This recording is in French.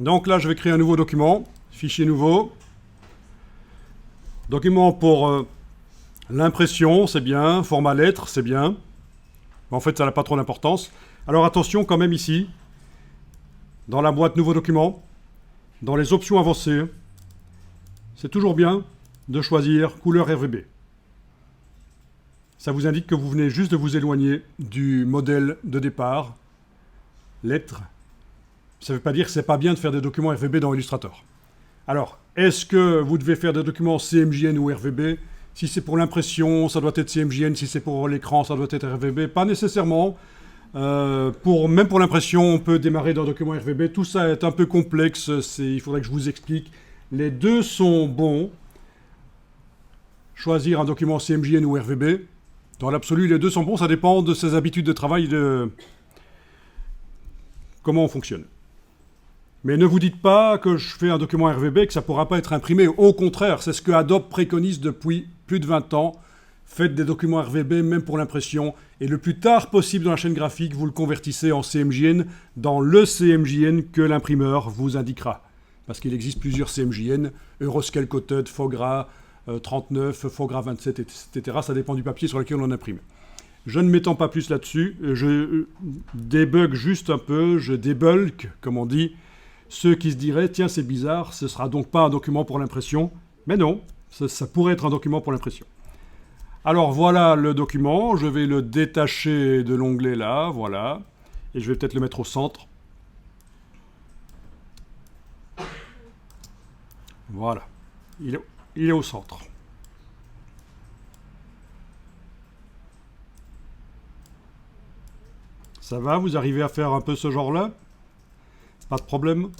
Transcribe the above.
Donc là, je vais créer un nouveau document, fichier nouveau. Document pour l'impression, c'est bien. Format lettre, c'est bien. En fait, ça n'a pas trop d'importance. Alors attention quand même ici, dans la boîte nouveau document, dans les options avancées, c'est toujours bien de choisir couleur RGB. Ça vous indique que vous venez juste de vous éloigner du modèle de départ, lettre. Ça ne veut pas dire que c'est pas bien de faire des documents RGB dans Illustrator. Alors, est-ce que vous devez faire des documents CMJN ou RGB? Si c'est pour l'impression, ça doit être CMJN. Si c'est pour l'écran, ça doit être RGB. Pas nécessairement. Même pour l'impression, on peut démarrer d'un document RGB. Tout ça est un peu complexe. Il faudrait que je vous explique. Les deux sont bons. Choisir un document CMJN ou RGB. Dans l'absolu, les deux sont bons. Ça dépend de ses habitudes de travail, de comment on fonctionne. Mais ne vous dites pas que je fais un document RGB et que ça ne pourra pas être imprimé. Au contraire, c'est ce que Adobe préconise depuis plus de 20 ans. Faites des documents RGB, même pour l'impression. Et le plus tard possible dans la chaîne graphique, vous le convertissez en CMJN dans le CMJN que l'imprimeur vous indiquera. Parce qu'il existe plusieurs CMJN, Euroscale Coated, Fogra 39, Fogra 27, etc. Ça dépend du papier sur lequel on imprime. Je ne m'étends pas plus là-dessus. Je débug juste un peu, je débulk, comme on dit. Ceux qui se diraient, tiens, c'est bizarre, ce ne sera donc pas un document pour l'impression. Mais non, ça pourrait être un document pour l'impression. Alors voilà le document, je vais le détacher de l'onglet là, voilà. Et je vais peut-être le mettre au centre. Voilà, il est au centre. Ça va, vous arrivez à faire un peu ce genre-là? Pas de problème?